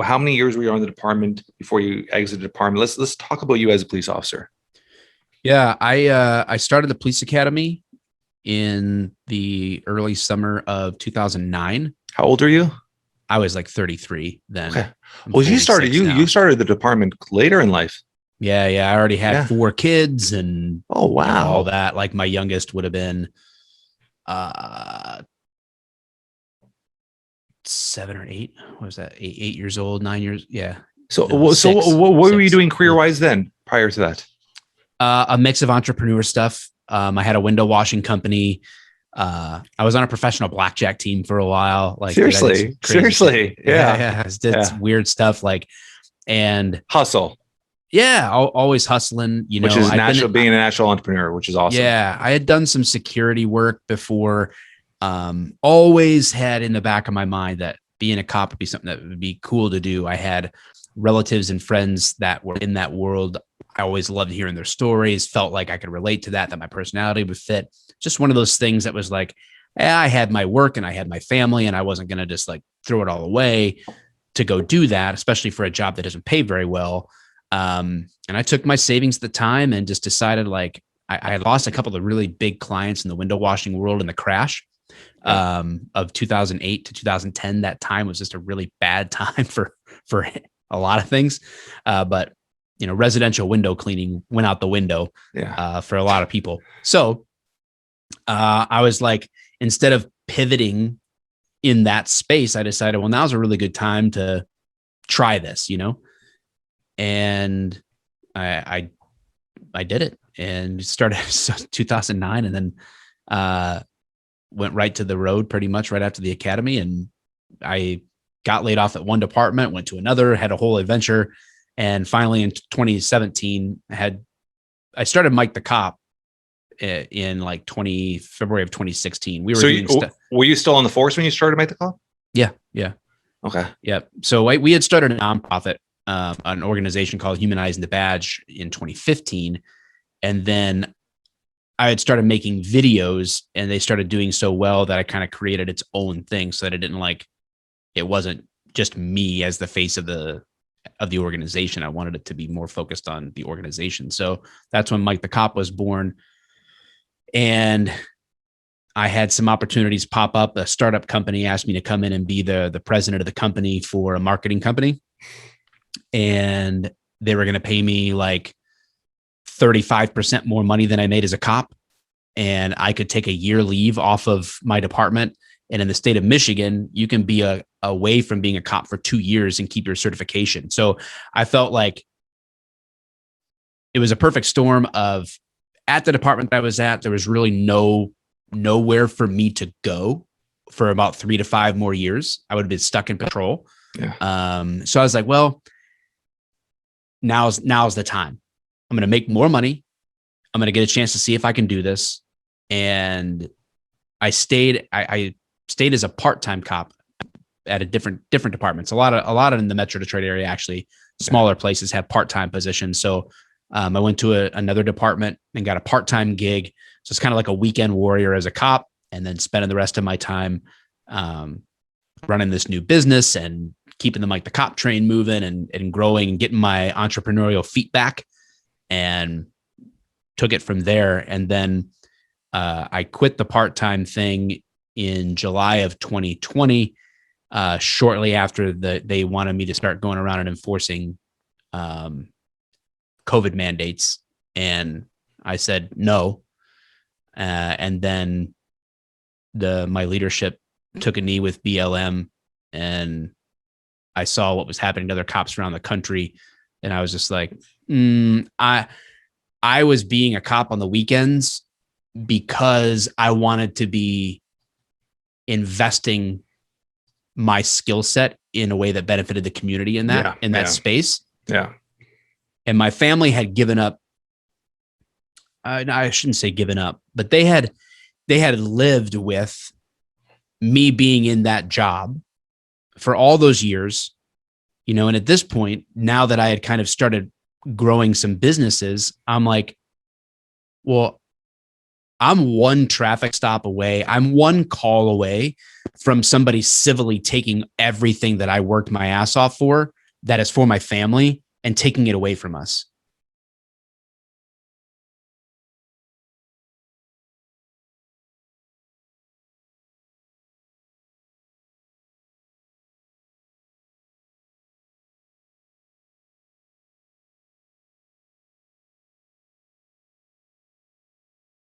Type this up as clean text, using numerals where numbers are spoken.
how many years were you on the department before you exited the department? Let's talk about you as a police officer. Yeah, I started the police academy in the early summer of 2009. How old are you? I was like 33 then. Okay. I'm Well, 46 now. you started the department later in life. Yeah, yeah. I already had Yeah. 4 kids and Oh, wow. all that. Like my youngest would have been uh 7 or 8. What was that? 8 years old, 9 years. Yeah. So, No, what were you six. doing career-wise then, prior to that? A mix of entrepreneur stuff. I had a window washing company. I was on a professional blackjack team for a while. Like, dude, seriously, yeah. I did yeah. weird stuff and Hustle, yeah, always hustling. which is natural, being a natural entrepreneur, which is awesome. Yeah, I had done some security work before. Always had in the back of my mind that being a cop would be something that would be cool to do. I had relatives and friends that were in that world. I always loved hearing their stories, felt like I could relate to that my personality would fit. Just one of those things that was like, I had my work and I had my family and I wasn't going to just like throw it all away to go do that, especially for a job that doesn't pay very well. And I took my savings at the time and just decided like I had lost a couple of really big clients in the window washing world in the crash of 2008 to 2010. That time was just a really bad time for a lot of things. But residential window cleaning went out the window for a lot of people. So I was like, instead of pivoting in that space, I decided, well, now's a really good time to try this, and I did it and started 2009 and then went right to the road pretty much right after the academy. And I got laid off at one department, went to another, had a whole adventure. And finally in 2017, I started Mike the Cop in like February of 2016. Were you still on the force when you started Mike the Cop? Yeah. Yeah. Okay. Yeah. So we had started a nonprofit, an organization called Humanizing the Badge in 2015. And then I had started making videos and they started doing so well that I kind of created its own thing so that it wasn't just me as the face of the organization. I wanted it to be more focused on the organization. So that's when Mike the Cop was born. And I had some opportunities pop up. A startup company asked me to come in and be the president of the company for a marketing company. And they were going to pay me like 35% more money than I made as a cop. And I could take a year leave off of my department. And in the state of Michigan, you can be away from being a cop for 2 years and keep your certification. So I felt like it was a perfect storm of, at the department that I was at, there was really nowhere for me to go for about 3 to 5 more years. I would have been stuck in patrol. Yeah. So I was like, well, now's the time. I'm going to make more money. I'm going to get a chance to see if I can do this. And I stayed as a part-time cop at a different departments. A lot of in the Metro Detroit area, actually, smaller places have part-time positions. So I went to another department and got a part-time gig. So it's kind of like a weekend warrior as a cop, and then spending the rest of my time running this new business and keeping the Mike the Cop train moving and growing and getting my entrepreneurial feet back, and took it from there. And then I quit the part-time thing in July of 2020, shortly after they wanted me to start going around and enforcing COVID mandates. And I said no. And then my leadership took a knee with BLM, and I saw what was happening to other cops around the country. And I was just like, I was being a cop on the weekends because I wanted to be investing my skill set in a way that benefited the community in that space. Yeah. And my family had given up. I shouldn't say given up, but they had lived with me being in that job for all those years, and at this point, now that I had kind of started growing some businesses, I'm like, well, I'm one traffic stop away. I'm one call away from somebody civilly taking everything that I worked my ass off for, that is for my family, and taking it away from us.